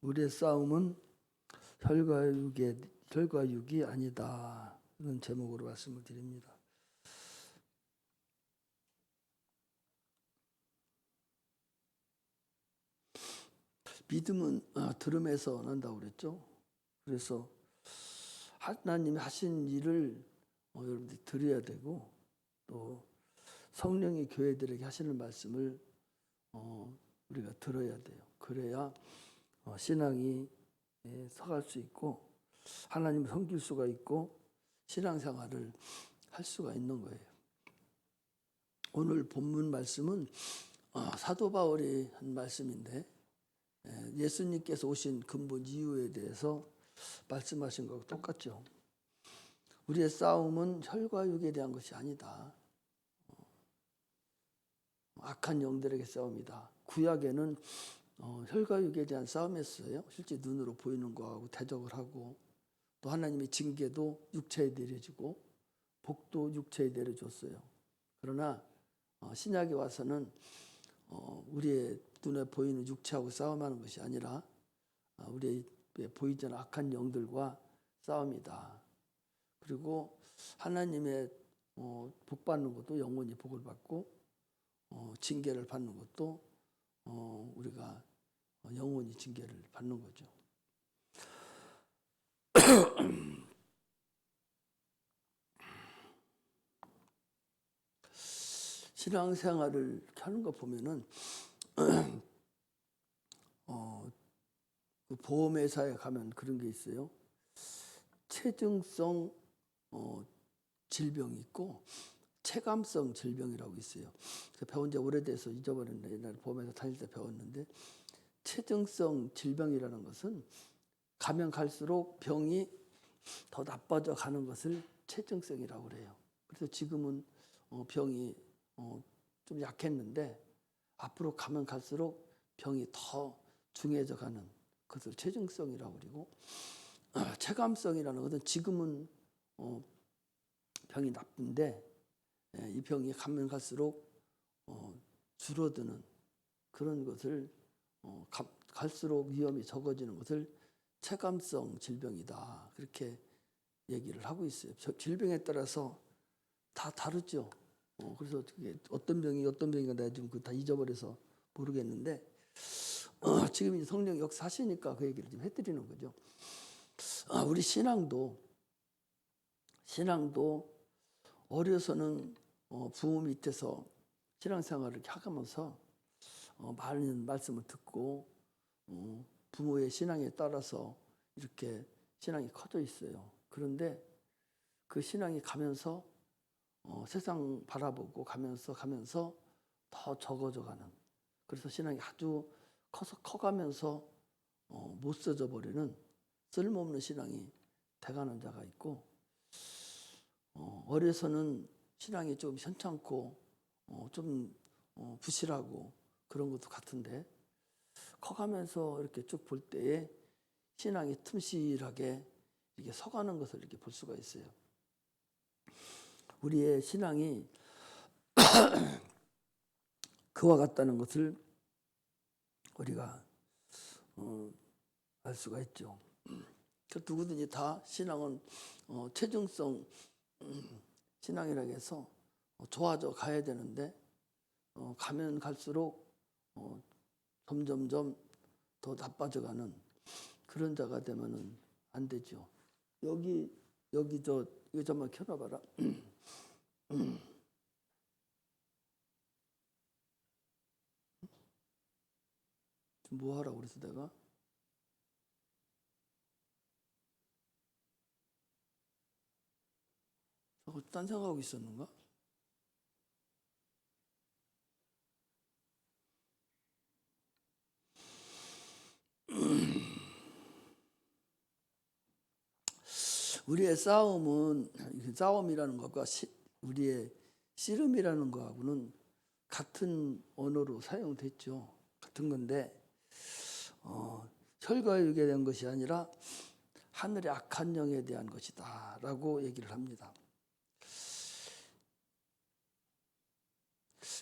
우리의 싸움은 혈과 육이 아니다. 이런 제목으로 말씀을 드립니다. 믿음은 들음에서 난다고 그랬죠. 그래서 하나님이 하신 일을 여러분들이 들어야 되고, 또 성령이 교회들에게 하시는 말씀을 우리가 들어야 돼요. 그래야 신앙이 서갈 수 있고 하나님을 섬길 수가 있고 신앙생활을 할 수가 있는 거예요. 오늘 본문 말씀은 사도 바울이 한 말씀인데, 예수님께서 오신 근본 이유에 대해서 말씀하신 것과 똑같죠. 우리의 싸움은 혈과 육에 대한 것이 아니다. 악한 영들에게 싸움이다. 구약에는 혈과 육에 대한 싸움이었어요. 실제 눈으로 보이는 거하고 대적을 하고, 또 하나님의 징계도 육체에 내려지고 복도 육체에 내려줬어요. 그러나 신약에 와서는 우리의 눈에 보이는 육체하고 싸움하는 것이 아니라 우리의 보이지 않는 악한 영들과 싸움이다. 그리고 하나님의 복 받는 것도 영원히 복을 받고, 징계를 받는 것도 우리가 영원히 징계를 받는 거죠. 신앙생활을 하는 거 보면은 그 보험회사에 가면 그런 게 있어요. 체증성 질병이 있고 체감성 질병이라고 있어요. 그래서 배운 지 오래돼서 잊어버렸는데, 옛날에 보험회사 다닐 때 배웠는데, 체증성 질병이라는 것은 가면 갈수록 병이 더 나빠져 가는 것을 체증성이라고 그래요. 그래서 지금은 병이 좀 약했는데 앞으로 가면 갈수록 병이 더 중해져 가는 것을 체증성이라고 그러고, 체감성이라는 것은 지금은 병이 나쁜데 이 병이 가면 갈수록 줄어드는 그런 것을, 갈수록 위험이 적어지는 것을 체감성 질병이다. 그렇게 얘기를 하고 있어요. 질병에 따라서 다 다르죠. 그래서 어떤 병이 어떤 병인가 내가 지금 다 잊어버려서 모르겠는데, 지금 이제 성령 역사하시니까 그 얘기를 좀 해드리는 거죠. 우리 신앙도 어려서는 부모 밑에서 신앙생활을 이렇게 하면서 많은 말씀을 듣고 부모의 신앙에 따라서 이렇게 신앙이 커져 있어요. 그런데 그 신앙이 가면서 세상 바라보고 가면서 더 적어져 가는, 그래서 신앙이 아주 커가면서 못 써져 버리는 쓸모없는 신앙이 돼가는 자가 있고, 어려서는 신앙이 좀 현찮고 좀 부실하고 그런 것도 같은데, 커가면서 이렇게 쭉 볼 때에 신앙이 틈실하게 이렇게 서가는 것을 이렇게 볼 수가 있어요. 우리의 신앙이 그와 같다는 것을 우리가 알 수가 있죠. 누구든지 다 신앙은 체증성 신앙이라고 해서 좋아져 가야 되는데, 가면 갈수록 점점점 더 나빠져가는 그런 자가 되면은 안 되죠. 여기 이거 좀 한번 켜놔봐라. 뭐 하라고 그래서 내가 딴 생각하고 있었는가? 우리의 싸움이라는 것과 우리의 씨름이라는 것하고는 같은 언어로 사용됐죠. 같은 건데, 혈과 육에 대한 것이 아니라 하늘의 악한 영에 대한 것이다 라고 얘기를 합니다.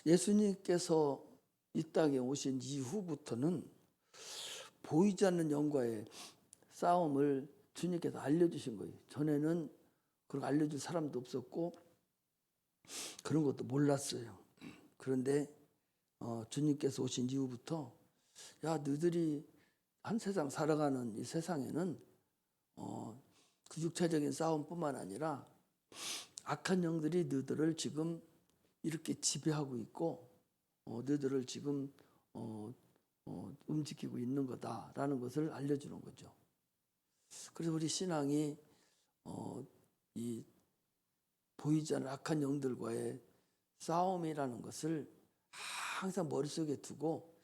예수님께서 이 땅에 오신 이후부터는 보이지 않는 영과의 싸움을 주님께서 알려주신 거예요. 전에는 그런 알려줄 사람도 없었고 그런 것도 몰랐어요. 그런데 주님께서 오신 이후부터 야, 너희들이 한 세상 살아가는 이 세상에는 그 육체적인 싸움뿐만 아니라 악한 영들이 너희들을 지금 이렇게 지배하고 있고 너희들을 지금 움직이고 있는 거다라는 것을 알려주는 거죠. 그래서 우리 신앙이 이 보이지 않는 악한 영들과의 싸움이라는 것을 항상 머릿속에 두고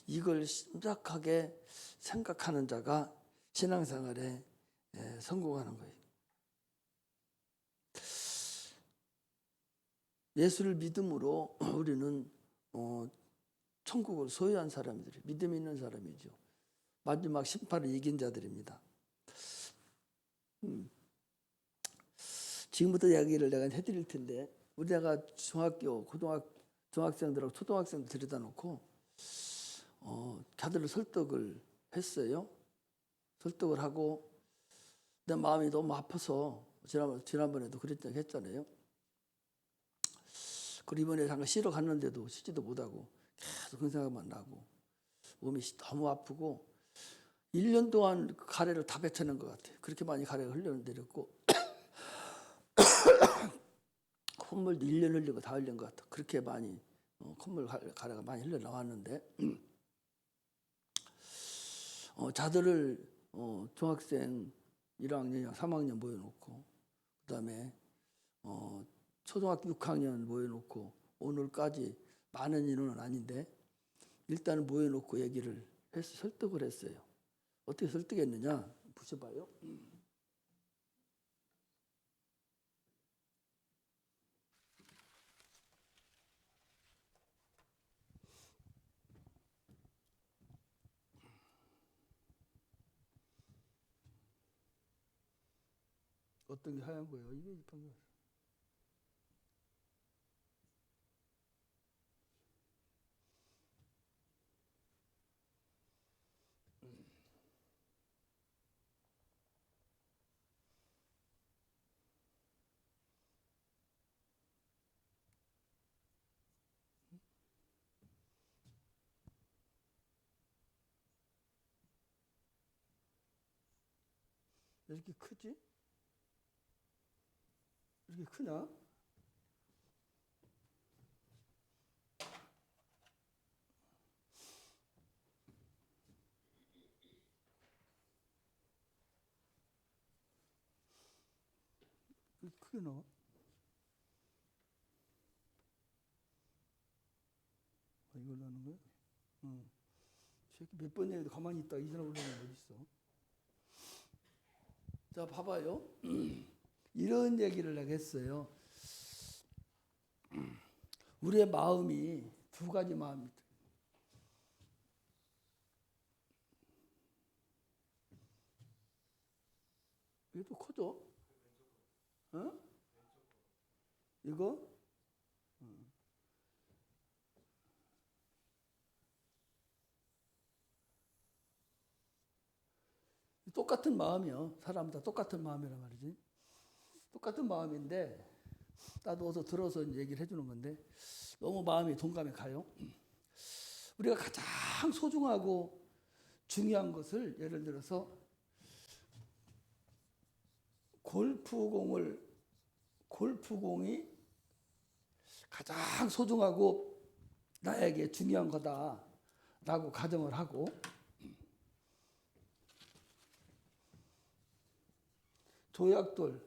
이걸 심각하게 생각하는 자가 신앙생활에 성공하는 거예요. 예수를 믿음으로 우리는 천국을 소유한 사람들이 믿음 있는 사람이죠. 마지막 심판을 이긴 자들입니다. 지금부터 이야기를 내가 해드릴 텐데 우리가 중학교, 중학생들하고 초등학생들 데려다 놓고 걔들을 설득을 했어요. 설득을 하고 내 마음이 너무 아파서 지난번에도 그랬다고 했잖아요. 그리고 이번에 잠깐 쉬러 갔는데도 쉬지도 못하고 계속 그 생각만 나고 몸이 너무 아프고 1년 동안 가래를 다 뱉어낸 것 같아요. 그렇게 많이 가래가 흘러내렸고 콧물도 1년 흘리고 다 흘린 것 같아요. 그렇게 많이 콧물 가래가 많이 흘러나왔는데 자들을 중학생 1학년, 3학년 모여놓고 그다음에 초등학교 6학년 모여놓고 오늘까지 많은 인원은 아닌데 일단 모여놓고 얘기를 해서 설득을 했어요. 어떻게 설득했느냐 보셔봐요. 어떤 게 하얀 거예요? 이게 방금. 이렇게 크지? 이렇게 크냐? 이렇게 크게 나와? 이걸로 하는 거야? 응. 새끼 몇 번 얘기해도 가만히 있다가 이 사람 올라오는 거 어디 있어? 자, 봐봐요. 이런 얘기를 내가 했어요. 우리의 마음이 두 가지 마음이다. 이게 또 커져? 어? 이거? 똑같은 마음이요. 사람 다 똑같은 마음이란 말이지. 똑같은 마음인데 나도 어서 들어서 얘기를 해주는 건데 너무 마음이 동감이 가요. 우리가 가장 소중하고 중요한 것을 예를 들어서 골프공이 가장 소중하고 나에게 중요한 거다라고 가정을 하고 조약돌은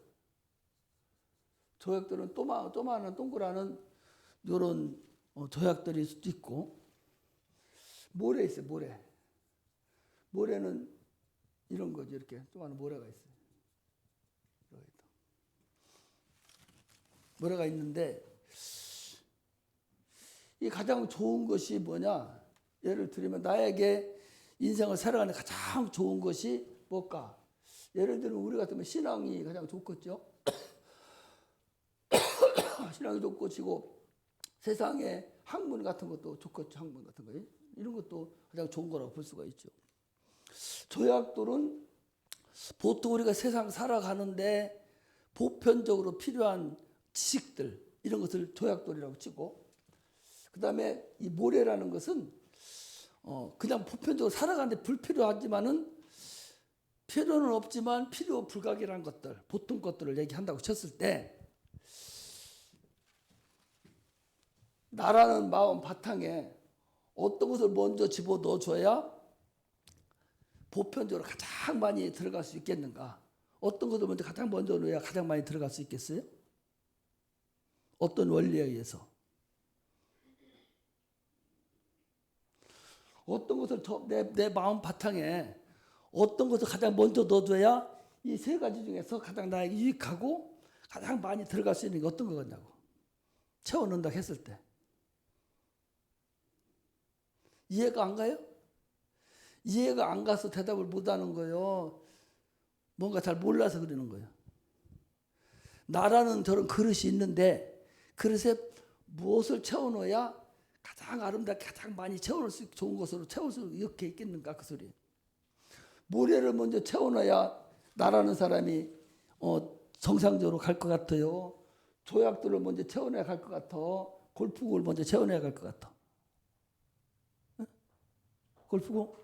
또마한 동그라는 이런 조약돌일 수도 있고 모래 있어요. 모래는 이런 거지. 이렇게 조그마한 모래가 있어요. 모래가 있는데 이 가장 좋은 것이 뭐냐? 예를 들면 나에게 인생을 살아가는 가장 좋은 것이 뭘까? 예를 들면 우리 같으면 신앙이 가장 좋겠죠. 신앙이 좋고 지고 세상에 학문 같은 것도 좋겠죠. 학문 같은 거 이런 것도 가장 좋은 거라고 볼 수가 있죠. 조약돌은 보통 우리가 세상 살아가는데 보편적으로 필요한 지식들 이런 것을 조약돌이라고 치고, 그 다음에 이 모래라는 것은 그냥 보편적으로 살아가는데 불필요하지만은 필요는 없지만 필요 불가결한 것들, 보통 것들을 얘기한다고 쳤을 때, 나라는 마음 바탕에 어떤 것을 먼저 집어넣어줘야 보편적으로 가장 많이 들어갈 수 있겠는가? 어떤 것을 먼저 가장 먼저 넣어야 가장 많이 들어갈 수 있겠어요? 어떤 원리에 의해서? 어떤 것을 내 마음 바탕에 어떤 것을 가장 먼저 넣어줘야 이 세 가지 중에서 가장 나에게 유익하고 가장 많이 들어갈 수 있는 게 어떤 거겠냐고. 채워넣는다 했을 때. 이해가 안 가요? 이해가 안 가서 대답을 못 하는 거예요. 뭔가 잘 몰라서 그러는 거예요. 나라는 저런 그릇이 있는데 그릇에 무엇을 채워넣어야 가장 아름답게 가장 많이 채워넣을 수 좋은 것으로 채울 수 이렇게 있겠는가 그 소리. 모래를 먼저 채워넣어야 나라는 사람이 정상적으로 갈 것 같아요. 조약들을 먼저 채워넣어야 갈 것 같아. 골프공을 먼저 채워넣어야 갈 것 같아. 응? 골프공?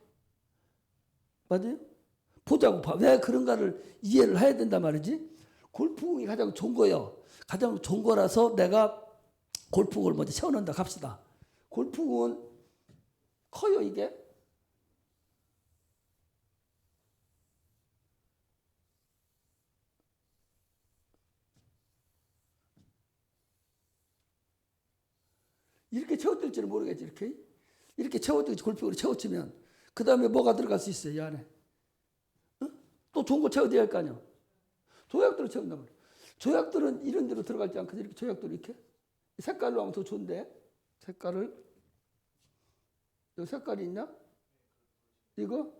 맞아요? 보자고 봐. 왜 그런가를 이해를 해야 된단 말이지. 골프공이 가장 좋은 거예요. 가장 좋은 거라서 내가 골프공을 먼저 채워넣는다 합시다. 골프공은 커요 이게. 이렇게 채워질지는 모르겠지. 이렇게 채워질지 골프공으로 채워치면 그 다음에 뭐가 들어갈 수 있어요 이 안에. 또 좋은 거 채워야 할 거 아니야. 조약돌을 채운단 말이야. 조약돌은 이런 데로 들어갈지 않거든. 이렇게 조약돌 이렇게 색깔로 하면 더 좋은데. 색깔을 여기 색깔이 있냐? 이거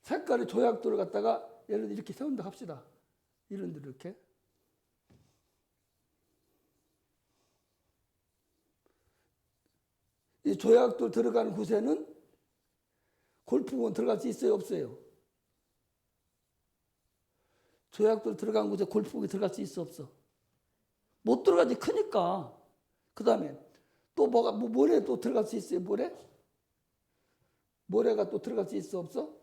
색깔의 조약돌을 갖다가 예를 들어 이렇게 세운다 합시다. 이런 데로 이렇게. 이 조약돌 들어가는 곳에는 골프공은 들어갈 수 있어요 없어요? 조약돌 들어간 곳에 골프공이 들어갈 수 있어 없어? 못 들어가지. 크니까. 그 다음에 또 뭐가 모래 또 들어갈 수 있어요? 모래가 또 들어갈 수 있어 없어?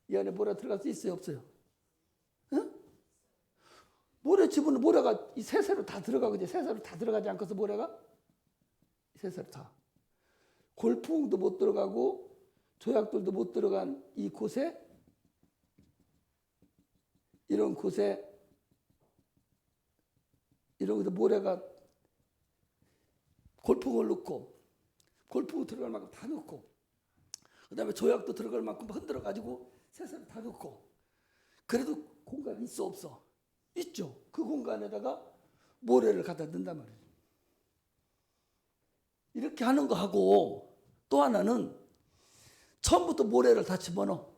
이 안에 모래 들어갈 수 있어요 없어요? 응? 모래 집으면 모래가 이 세세로 다 들어가거든요. 세세로 다 들어가지 않고서 모래가 세세로 다. 골프공도 못 들어가고 조약돌도 못 들어간 이 곳에 이런 곳에 모래가 골프공을 넣고 골프공 들어갈 만큼 다 넣고 그 다음에 조약도 들어갈 만큼 흔들어 가지고 세세를 다 넣고 그래도 공간이 있어 없어? 있죠. 그 공간에다가 모래를 갖다 넣는단 말이에요. 이렇게 하는 거 하고 또 하나는 처음부터 모래를 다 집어넣어.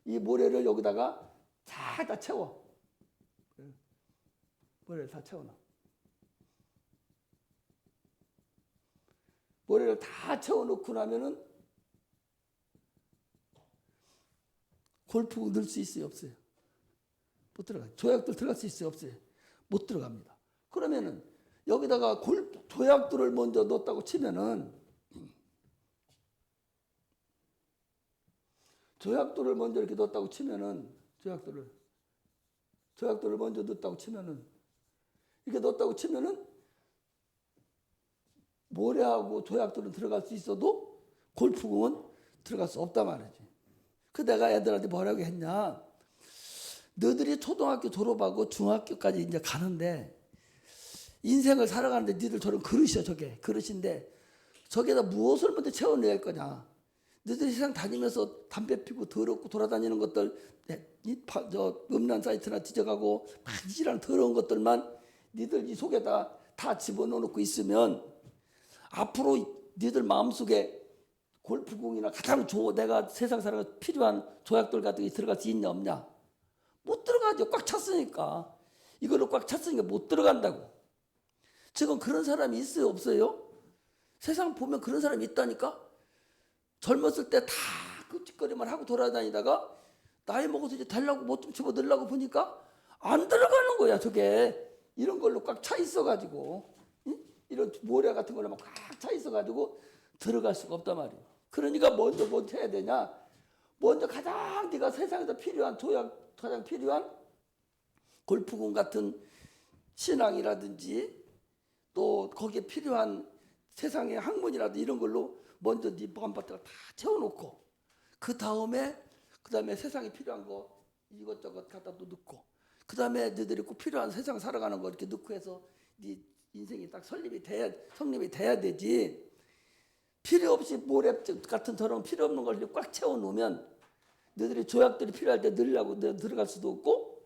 이 모래를 여기다가 다 채워. 모래를 다 채워넣어. 모래를 다 채워놓고 나면은 골프공 넣을 수 있어요 없어요? 못 들어가요. 조약돌 들어갈 수 있어요 없어요? 못 들어갑니다. 그러면은 여기다가 조약돌을 먼저 넣었다고 치면은 조약돌을 먼저 이렇게 넣었다고 치면은 조약돌을 먼저 넣었다고 치면은 이렇게 넣었다고 치면은 모래하고 조약돌은 들어갈 수 있어도 골프공은 들어갈 수 없단 말이지. 그 내가 애들한테 뭐라고 했냐? 너희들이 초등학교 졸업하고 중학교까지 이제 가는데 인생을 살아가는데 니들 저런 그릇이야 저게 그릇인데 저기에다 무엇을 먼저 채워내야 할 거냐? 너희들이 세상 다니면서 담배 피고 더럽고 돌아다니는 것들 음란 사이트나 뒤져가고 이런 더러운 것들만 니들 이 속에다 다 집어넣고 있으면 앞으로 니들 마음속에 골프공이나 가장 내가 세상 살아가 필요한 조약돌 같은 게 들어갈 수 있냐 없냐? 못 들어가죠. 꽉 찼으니까. 이걸로 꽉 찼으니까 못 들어간다고. 지금 그런 사람이 있어요 없어요? 세상 보면 그런 사람이 있다니까. 젊었을 때 다 그 짓거리만 하고 돌아다니다가 나이 먹어서 이제 되려고 뭐 좀 집어 넣으려고 보니까 안 들어가는 거야. 저게 이런 걸로 꽉 차 있어가지고, 응? 이런 모래 같은 걸로 막 꽉 차 있어가지고 들어갈 수가 없단 말이에요. 그러니까 먼저 뭐 해야 되냐? 먼저 가장 네가 세상에서 필요한 조약, 가장 필요한 골프공 같은 신앙이라든지 또 거기에 필요한 세상의 학문이라든지 이런 걸로 먼저 네 마음밭에다 다 채워놓고 그 다음에 세상에 필요한 거 이것저것 갖다 또 넣고 그 다음에 너희들이 꼭 필요한 세상 살아가는 거 이렇게 넣고 해서 네 인생이 딱 성립이 돼야 되지. 필요 없이 모래 같은 저런 필요 없는 걸 꽉 채워놓으면 너희들이 조약들이 필요할 때 넣으려고 들어갈 수도 없고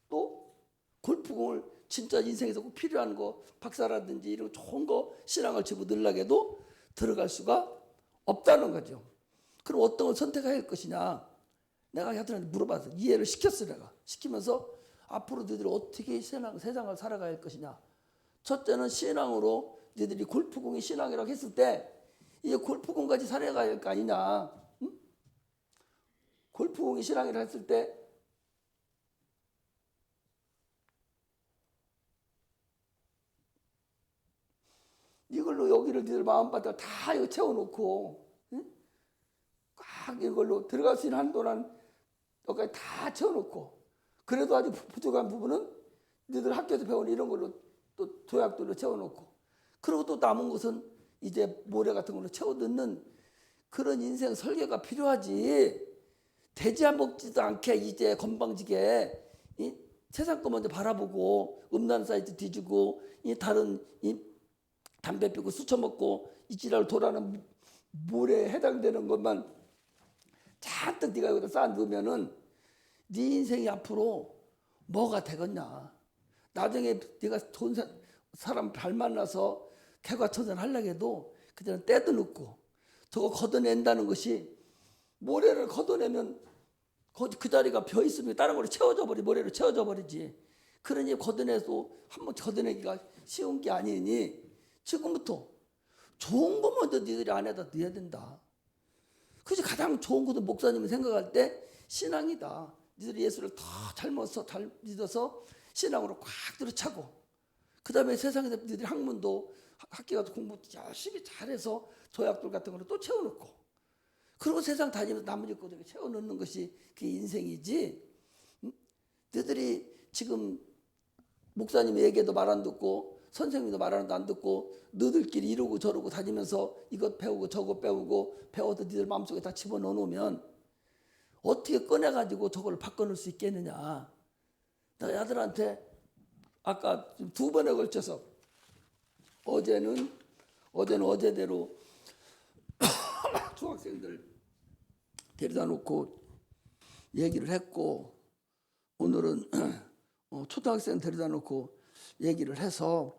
또 골프공을 진짜 인생에서 꼭 필요한 거 박사라든지 이런 좋은 거 신앙을 집어 넣으려고 해도 들어갈 수가 없다는 거죠. 그럼 어떤 걸 선택해야 할 것이냐. 내가 하여튼 물어봐서 이해를 시켰어. 내가 시키면서 앞으로 너희들이 어떻게 세상을 살아가야 할 것이냐. 첫째는 신앙으로 너희들이 골프공이 신앙이라고 했을 때 이제 골프공까지 살아가야 할 거 아니냐. 응? 골프공이 신앙이라고 했을 때 이걸로 여기를 너희들 마음밭에 다 이거 채워놓고 응? 꽉 이걸로 들어갈 수 있는 한도는 여기까지 다 채워놓고 그래도 아주 부족한 부분은 너희들 학교에서 배운 이런 걸로 또 조약들로 채워놓고 그리고 또 남은 것은 이제 모래 같은 걸로 채워 넣는 그런 인생 설계가 필요하지. 돼지야 먹지도 않게 이제 건방지게 이 세상 거 먼저 바라보고 음란 사이트 뒤지고 이 다른 이 담배 피고 술 처먹고 이 지랄 돌아는 모래에 해당되는 것만 잔뜩 네가 여기다 쌓아 놓으면은 네 인생이 앞으로 뭐가 되겠냐. 나중에 네가 좋은 사람 잘 만나서 개과천선 하려고 해도 그때는 때도 늦고 저거 걷어낸다는 것이 모래를 걷어내면 그 자리가 벼 있으면 다른 걸로 채워져 버리 모래로 채워져 버리지. 그러니 걷어내도 한번 걷어내기가 쉬운 게 아니니 지금부터 좋은 거 먼저 너희들이 안에다 넣어야 된다. 그래서 가장 좋은 것도 목사님이 생각할 때 신앙이다. 너희들이 예수를 더 잘 믿어서 신앙으로 꽉 들어차고 그 다음에 세상에서 너희들이 학문도 학교 가서 공부 열심히 잘해서 조약들 같은 거를 또 채워놓고 그리고 세상 다니면서 나머지 것들 채워놓는 것이 그게 인생이지. 너희들이 지금 목사님 얘기도 말 안 듣고 선생님도 말하는도 안 듣고 너희들끼리 이러고 저러고 다니면서 이것 배우고 저것 배우고 배워서 너희들 마음속에 다 집어넣어 놓으면 어떻게 꺼내가지고 저걸 바꿔놓을 수 있겠느냐. 내가 아들한테 아까 두 번에 걸쳐서 어제는 어제대로 중학생들 데려다 놓고 얘기를 했고 오늘은 초등학생 데려다 놓고 얘기를 해서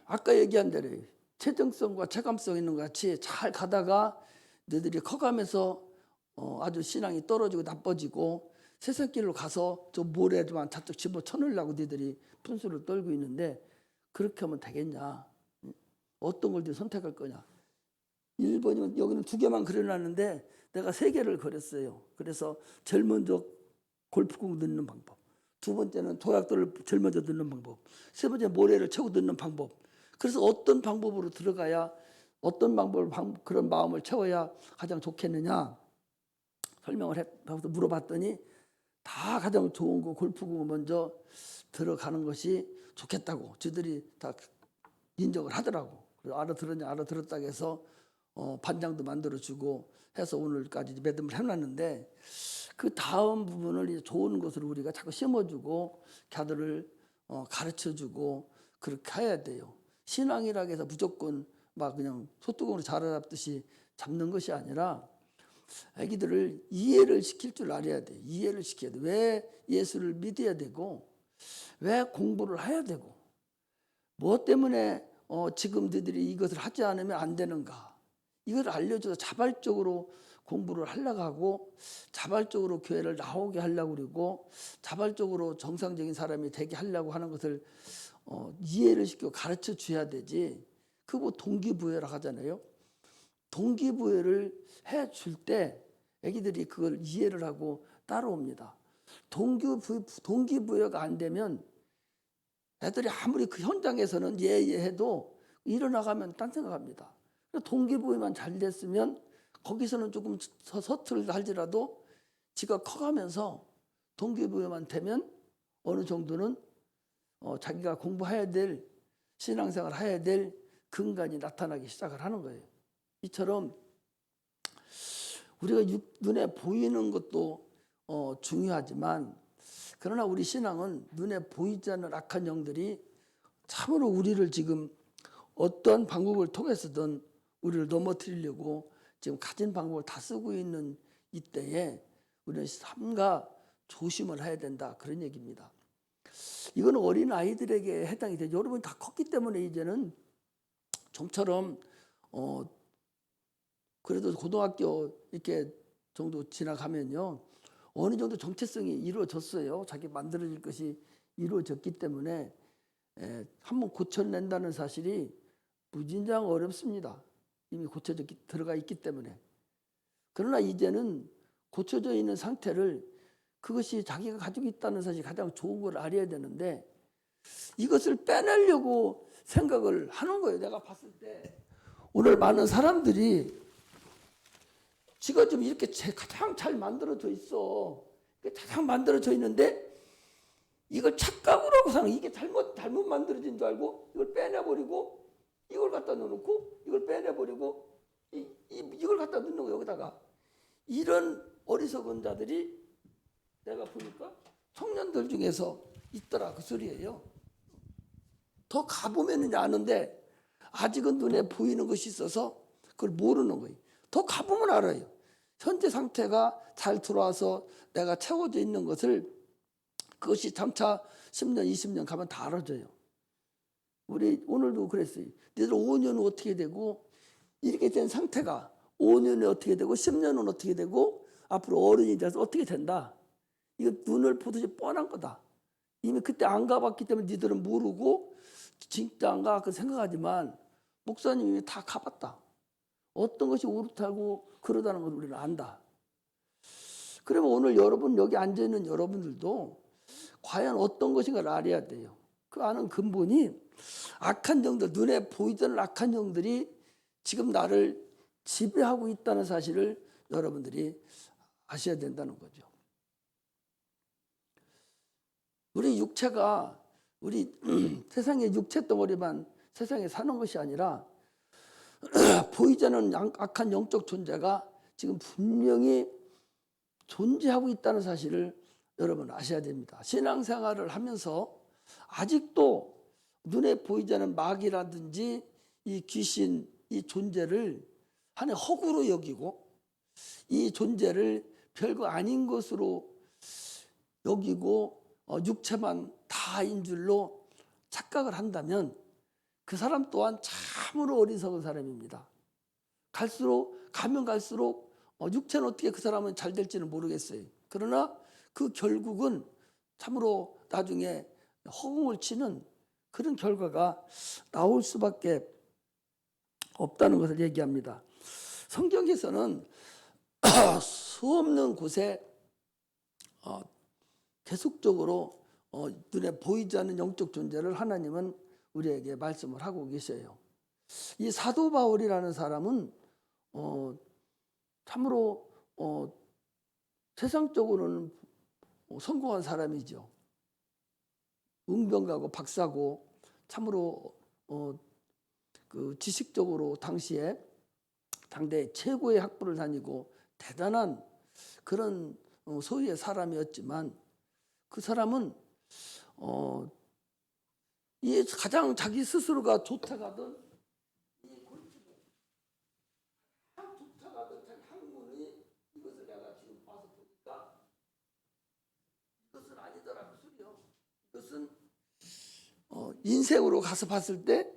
아까 얘기한 대로 체증성과 체감성 있는 것 같이 잘 가다가 너희들이 커가면서 아주 신앙이 떨어지고 나빠지고 세상길로 가서 저 모래만 자꾸 집어쳐넣으려고 너희들이 분수를 떨고 있는데 그렇게 하면 되겠냐. 어떤 걸 선택할 거냐. 1번이면 여기는 2개만 그려놨는데 내가 3개를 그렸어요. 그래서 제일 먼저 골프공 넣는 방법, 2번째는 조약돌을 제일 먼저 넣는 방법, 3번째 모래를 채워 넣는 방법. 그래서 어떤 방법으로 들어가야 어떤 방법을 그런 마음을 채워야 가장 좋겠느냐 설명을 해서 물어봤더니 다 가장 좋은 거 골프공을 먼저 들어가는 것이 좋겠다고 저들이 다 인정을 하더라고. 그래서 알아들었다고 해서 반장도 만들어주고 해서 오늘까지 매듭을 해놨는데 그 다음 부분을 이제 좋은 것으로 우리가 자꾸 심어주고 걔들을 가르쳐주고 그렇게 해야 돼요. 신앙이라고 해서 무조건 막 그냥 소뚜껑으로 자라잡듯이 잡는 것이 아니라 아기들을 이해를 시킬 줄 알아야 돼. 이해를 시켜야 돼. 왜 예수를 믿어야 되고 왜 공부를 해야 되고 뭐 때문에 지금 너희들이 이것을 하지 않으면 안 되는가. 이걸 알려줘서 자발적으로 공부를 하려고 하고 자발적으로 교회를 나오게 하려고 그러고 자발적으로 정상적인 사람이 되게 하려고 하는 것을 이해를 시키고 가르쳐 줘야 되지. 그거 동기부여라고 하잖아요. 동기부여를 해줄 때 애기들이 그걸 이해를 하고 따라옵니다. 동기부여가 안 되면 애들이 아무리 그 현장에서는 예해도 일어나가면 딴 생각합니다. 동기부여만 잘 됐으면 거기서는 조금 서툴다 할지라도 지가 커가면서 동기부여만 되면 어느 정도는 자기가 공부해야 될 신앙생활 해야 될 근간이 나타나기 시작을 하는 거예요. 이처럼 우리가 눈에 보이는 것도 중요하지만 그러나 우리 신앙은 눈에 보이지 않는 악한 영들이 참으로 우리를 지금 어떤 방법을 통해서든 우리를 넘어뜨리려고 지금 가진 방법을 다 쓰고 있는 이때에 우리는 삼가 조심을 해야 된다, 그런 얘기입니다. 이거는 어린 아이들에게 해당이 되죠. 여러분이 다 컸기 때문에 이제는 좀처럼 그래도 고등학교 이렇게 정도 지나가면요 어느 정도 정체성이 이루어졌어요. 자기 만들어질 것이 이루어졌기 때문에 한번 고쳐낸다는 사실이 무진장 어렵습니다. 이미 들어가 있기 때문에. 그러나 이제는 고쳐져 있는 상태를 그것이 자기가 가지고 있다는 사실이 가장 좋은 걸 알아야 되는데 이것을 빼내려고 생각을 하는 거예요. 내가 봤을 때 오늘 많은 사람들이 지가 좀 이렇게 가장 잘 만들어져 있어. 가장 만들어져 있는데 이걸 착각으로 하고 사는, 이게 잘못 만들어진 줄 알고 이걸 빼내버리고 이걸 갖다 넣어놓고 이걸 빼내버리고 이걸 갖다 넣는 거예요. 여기다가. 이런 어리석은 자들이 내가 보니까 청년들 중에서 있더라, 그 소리예요. 더 가보면 아는데 아직은 눈에 보이는 것이 있어서 그걸 모르는 거예요. 더 가보면 알아요. 현재 상태가 잘 들어와서 내가 채워져 있는 것을 그것이 점차 10년, 20년 가면 다 알아져요. 우리 오늘도 그랬어요. 너희들 5년 후 어떻게 되고 이렇게 된 상태가 5년에 어떻게 되고 10년은 어떻게 되고 앞으로 어른이 돼서 어떻게 된다. 이거 눈을 보듯이 뻔한 거다. 이미 그때 안 가봤기 때문에 너희들은 모르고 진짜 안 가 그 생각하지만 목사님이 다 가봤다. 어떤 것이 옳다고 그러다는 걸 우리는 안다. 그러면 오늘 여러분 여기 앉아있는 여러분들도 과연 어떤 것인가를 알아야 돼요. 그 아는 근본이 악한 영들, 눈에 보이던 악한 영들이 지금 나를 지배하고 있다는 사실을 여러분들이 아셔야 된다는 거죠. 우리 육체가 우리 세상의 육체 덩어리만 세상에 사는 것이 아니라 보이지 않는 악한 영적 존재가 지금 분명히 존재하고 있다는 사실을 여러분 아셔야 됩니다. 신앙생활을 하면서 아직도 눈에 보이지 않는 마귀라든지 이 귀신, 이 존재를 하나의 허구로 여기고 이 존재를 별거 아닌 것으로 여기고 육체만 다인 줄로 착각을 한다면 그 사람 또한 참으로 어리석은 사람입니다. 가면 갈수록 육체는 어떻게 그 사람은 잘 될지는 모르겠어요. 그러나 그 결국은 참으로 나중에 허공을 치는 그런 결과가 나올 수밖에 없다는 것을 얘기합니다. 성경에서는 수없는 곳에 계속적으로 눈에 보이지 않는 영적 존재를 하나님은 우리에게 말씀을 하고 계셔요. 이 사도 바울이라는 사람은 참으로 세상적으로는 성공한 사람이죠. 응병가고 박사고 참으로 그 지식적으로 당시에 당대 최고의 학부를 다니고 대단한 그런 소유의 사람이었지만 그 사람은 이 가장 자기 스스로가 좋다가던 이 골치고 좋다가던 자기 학문이 이것을 내가 지금 봐서 보니까 이것은 아니더라 그 소리요. 이것은 인생으로 가서 봤을 때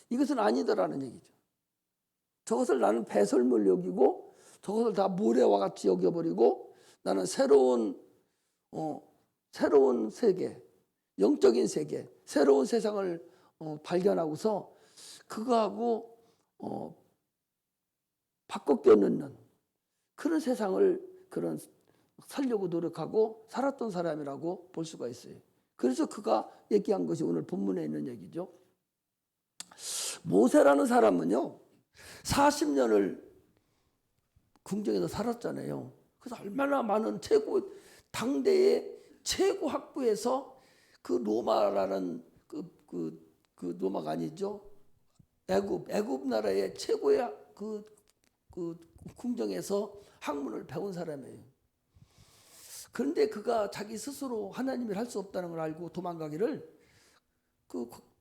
이것은 아니더라는 얘기죠. 저것을 나는 배설물 여기고 저것을 다 모래와 같이 여겨버리고 나는 새로운 세계, 영적인 세계, 새로운 세상을 발견하고서 그거하고 바꿔 껴넣는 그런 세상을 그런 살려고 노력하고 살았던 사람이라고 볼 수가 있어요. 그래서 그가 얘기한 것이 오늘 본문에 있는 얘기죠. 모세라는 사람은요 40년을 궁정에서 살았잖아요. 그래서 얼마나 많은 당대의 최고 학부에서 그 로마라는 그 로마가 아니죠. 애굽 나라의 최고의 그 궁정에서 학문을 배운 사람이에요. 그런데 그가 자기 스스로 하나님을 할 수 없다는 걸 알고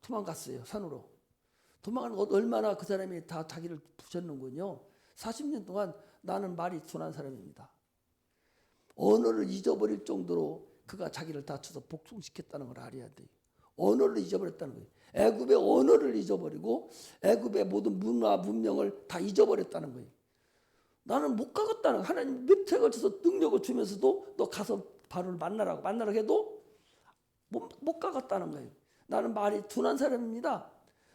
도망갔어요. 산으로. 도망가는 것 얼마나 그 사람이 다 자기를 부셨는군요. 40년 동안 나는 말이 둔한 사람입니다. 언어를 잊어버릴 정도로 그가 자기를 다쳐서 복종시켰다는 걸 알아야 돼요. 언어를 잊어버렸다는 거예요. 애굽의 언어를 잊어버리고 애굽의 모든 문화 문명을 다 잊어버렸다는 거예요. 나는 못 가겠다는 하나님 밑에 걸쳐서 능력을 주면서도 너 가서 바로를 만나라고 해도 못 가겠다는 거예요. 나는 말이 둔한 사람입니다.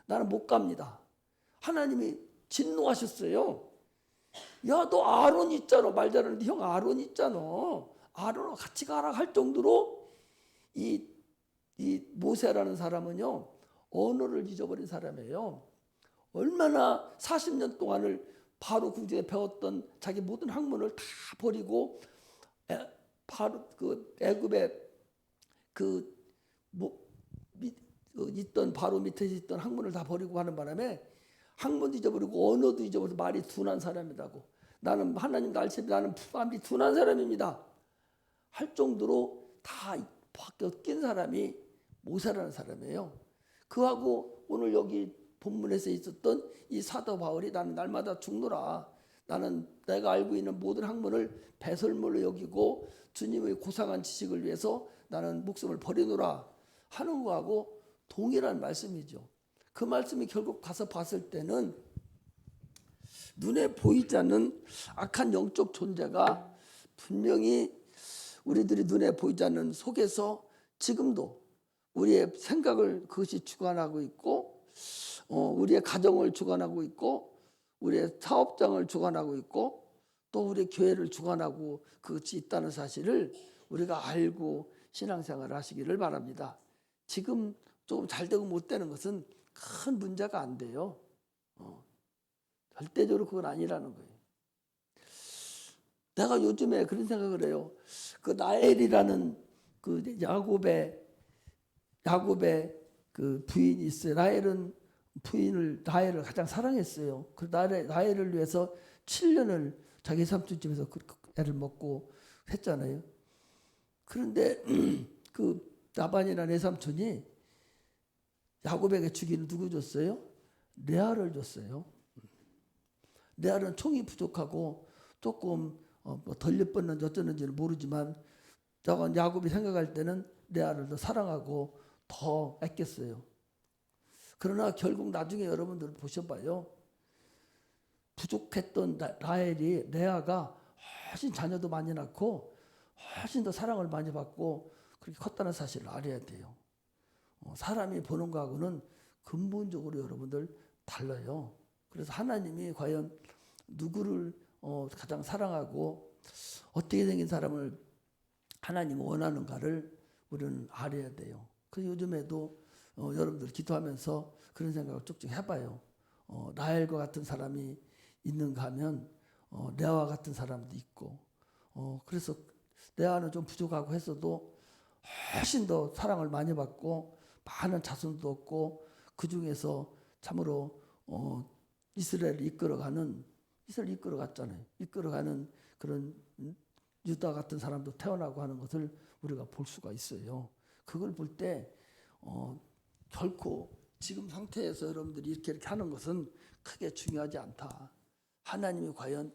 나는 못 갑니다. 하나님이 진노하셨어요. 야, 너 아론 있잖아. 말 잘하는데 형 아론 있잖아. 아론과 같이 가라 할 정도로 이 모세라는 사람은요 언어를 잊어버린 사람이에요. 얼마나 40년 동안을 바로 궁정에 배웠던 자기 모든 학문을 다 버리고 바로 애굽에 있던 바로 밑에 있던 학문을 다 버리고 하는 바람에 학문도 잊어버리고 언어도 잊어버리고 말이 둔한 사람이라고. 나는 하나님도 알시니 나는 말이 둔한 사람입니다. 할 정도로 다 바뀌어 낀 사람이 모세라는 사람이에요. 그하고 오늘 여기 본문에서 있었던 이 사도 바울이 나는 날마다 죽노라. 나는 내가 알고 있는 모든 학문을 배설물로 여기고 주님의 고상한 지식을 위해서 나는 목숨을 버리노라 하는 거하고 동일한 말씀이죠. 그 말씀이 결국 가서 봤을 때는 눈에 보이지 않는 악한 영적 존재가 분명히 우리들이 눈에 보이지 않는 속에서 지금도 우리의 생각을 그것이 주관하고 있고 우리의 가정을 주관하고 있고 우리의 사업장을 주관하고 있고 또 우리의 교회를 주관하고 그것이 있다는 사실을 우리가 알고 신앙생활을 하시기를 바랍니다. 지금 조금 잘 되고 못 되는 것은 큰 문제가 안 돼요. 절대적으로 그건 아니라는 거예요. 내가 요즘에 그런 생각을 해요. 그 라헬이라는 그 야곱의 그 부인이 있어요. 라헬을 가장 사랑했어요. 그 라헬을 위해서 7년을 자기 삼촌 집에서 그 애를 먹고 했잖아요. 그런데 그 라반이라는 내 삼촌이 야곱에게 주기는 누구 줬어요? 레아를 줬어요. 레아는 총이 부족하고 조금 덜 예뻤는지 어쩌는지는 모르지만 저건 야곱이 생각할 때는 레아를 더 사랑하고 더 아꼈어요. 그러나 결국 나중에 여러분들 보셔봐요. 부족했던 라헬이 레아가 훨씬 자녀도 많이 낳고 훨씬 더 사랑을 많이 받고 그렇게 컸다는 사실을 알아야 돼요. 사람이 보는 거하고는 근본적으로 여러분들 달라요. 그래서 하나님이 과연 누구를 가장 사랑하고 어떻게 생긴 사람을 하나님이 원하는가를 우리는 알아야 돼요. 그래서 요즘에도 여러분들 기도하면서 그런 생각을 쭉쭉 해봐요. 라헬과 같은 사람이 있는가 하면 레아와 같은 사람도 있고 그래서 레아는 좀 부족하고 했어도 훨씬 더 사랑을 많이 받고 많은 자손도 얻고 그 중에서 참으로 이스라엘을 이끌어갔잖아요. 이끌어가는 그런 유다 같은 사람도 태어나고 하는 것을 우리가 볼 수가 있어요. 그걸 볼 때 결코 지금 상태에서 여러분들이 이렇게 하는 것은 크게 중요하지 않다. 하나님이 과연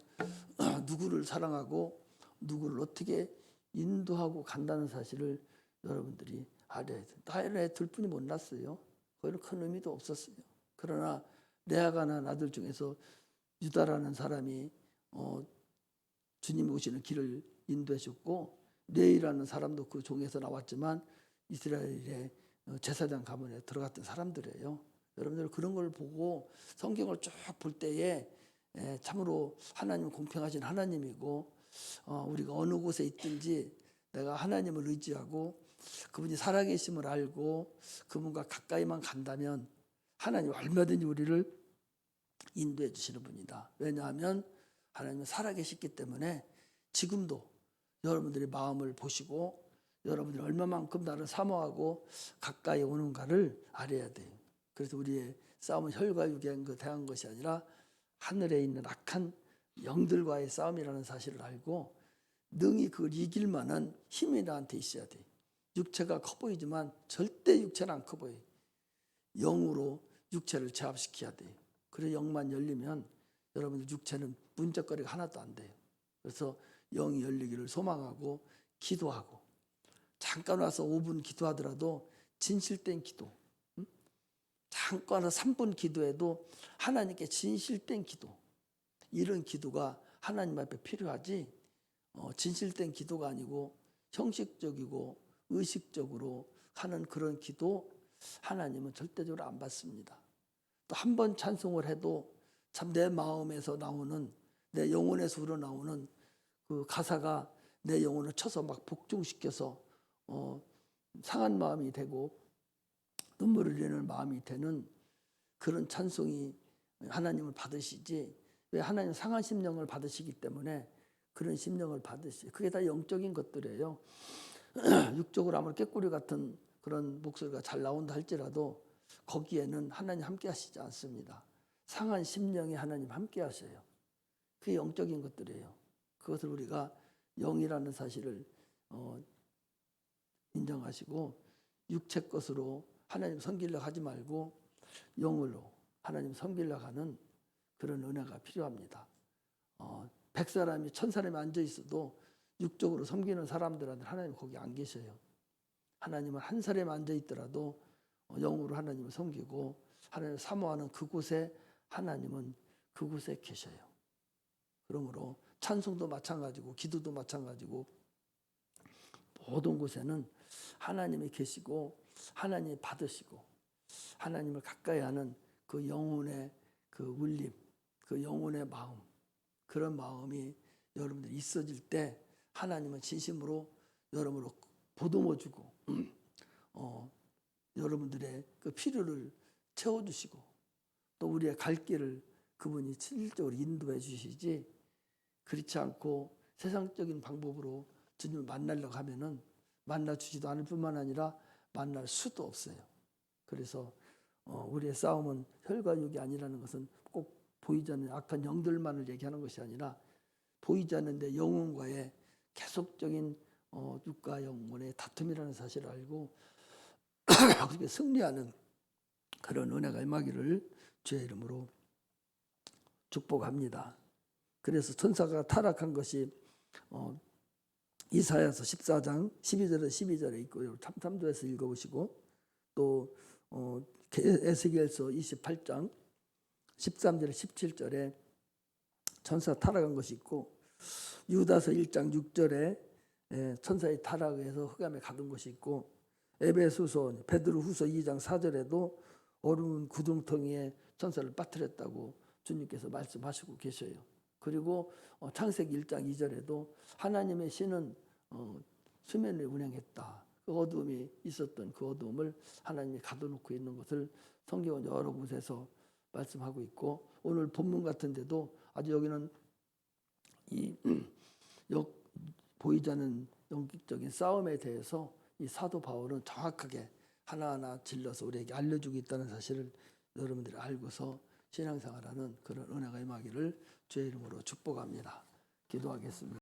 누구를 사랑하고 누구를 어떻게 인도하고 간다는 사실을 여러분들이 알아야 돼요. 라헬의 둘 뿐이 못 났어요. 거기는 큰 의미도 없었어요. 그러나 레아가 낳은 아들 중에서 유다라는 사람이 주님이 오시는 길을 인도하셨고 레이라는 사람도 그 종에서 나왔지만 이스라엘의 제사장 가문에 들어갔던 사람들이에요. 여러분들 그런 걸 보고 성경을 쭉 볼 때에 참으로 하나님은 공평하신 하나님이고 우리가 어느 곳에 있든지 내가 하나님을 의지하고 그분이 살아계심을 알고 그분과 가까이만 간다면 하나님 얼마든지 우리를 인도해 주시는 분이다. 왜냐하면 하나님은 살아계시기 때문에 지금도 여러분들의 마음을 보시고 여러분들이 얼마만큼 나를 사모하고 가까이 오는가를 알아야 돼요. 그래서 우리의 싸움은 혈과 육에 대한 것이 아니라 하늘에 있는 악한 영들과의 싸움이라는 사실을 알고 능히 그걸 이길 만한 힘이 나한테 있어야 돼요. 육체가 커 보이지만 절대 육체는 안 커 보여요. 영으로 육체를 제압시켜야 돼요. 그래서 영만 열리면 여러분들 육체는 문적거리가 하나도 안 돼요. 그래서 영이 열리기를 소망하고 기도하고 잠깐 와서 5분 기도하더라도 진실된 기도, 잠깐 와서 3분 기도해도 하나님께 진실된 기도, 이런 기도가 하나님 앞에 필요하지 진실된 기도가 아니고 형식적이고 의식적으로 하는 그런 기도 하나님은 절대적으로 안 받습니다. 또 한 번 찬송을 해도 참 내 마음에서 나오는 내 영혼에서 우러나오는 그 가사가 내 영혼을 쳐서 막 복종시켜서 상한 마음이 되고 눈물을 흘리는 마음이 되는 그런 찬송이 하나님을 받으시지, 왜 하나님 상한 심령을 받으시기 때문에 그런 심령을 받으시. 그게 다 영적인 것들이에요. 육적으로 아무리 꾀꼬리 같은 그런 목소리가 잘 나온다 할지라도 거기에는 하나님 함께 하시지 않습니다. 상한 심령에 하나님 함께 하셔요. 그게 영적인 것들이에요. 그것을 우리가 영이라는 사실을 인정하시고 육체 것으로 하나님 섬기려고 하지 말고 영으로 하나님 섬기려고 하는 그런 은혜가 필요합니다. 100사람이 1000사람이 앉아 있어도 육적으로 섬기는 사람들한테 하나님 거기 안 계셔요. 하나님은 한 사람이 앉아 있더라도 영으로 하나님을 섬기고 하나님을 사모하는 그곳에 하나님은 그곳에 계셔요. 그러므로 찬송도 마찬가지고 기도도 마찬가지고 모든 곳에는 하나님이 계시고 하나님이 받으시고 하나님을 가까이 하는 그 영혼의 그 울림, 그 영혼의 마음, 그런 마음이 여러분들이 있어질 때 하나님은 진심으로 여러분을 보듬어주고 여러분들의 그 필요를 채워주시고 또 우리의 갈 길을 그분이 실질적으로 인도해 주시지, 그렇지 않고 세상적인 방법으로 주님을 만나려고 하면은 만나주지도 않을 뿐만 아니라 만날 수도 없어요. 그래서 우리의 싸움은 혈과 육이 아니라는 것은 꼭 보이지 않는 악한 영들만을 얘기하는 것이 아니라 보이지 않는 내 영혼과의 계속적인 육과 영혼의 다툼이라는 사실을 알고 그렇게 승리하는 그런 은혜가 임하기를 주의 이름으로 축복합니다. 그래서 천사가 타락한 것이 이사야서 14장 12절에 12절에 있고요. 참조해서 읽어보시고 또 에스겔서 28장 13절에 17절에 천사 타락한 것이 있고 유다서 1장 6절에 천사의 타락에서 흑암에 가둔 것이 있고 에베소서 베드로후서 2장 4절에도 얼음 구덩텅이에 천사를 빠뜨렸다고 주님께서 말씀하시고 계셔요. 그리고 창세기 1장 2절에도 하나님의 신은 수면을 운행했다. 그 어둠이 있었던 그 어둠을 하나님이 가둬놓고 있는 것을 성경은 여러 곳에서 말씀하고 있고 오늘 본문 같은 데도 아주 여기는 이 보이지 않는 영적인 싸움에 대해서 이 사도 바울은 정확하게 하나하나 질러서 우리에게 알려주고 있다는 사실을 여러분들이 알고서 신앙생활하는 그런 은혜가 임하기를 주의 이름으로 축복합니다. 기도하겠습니다.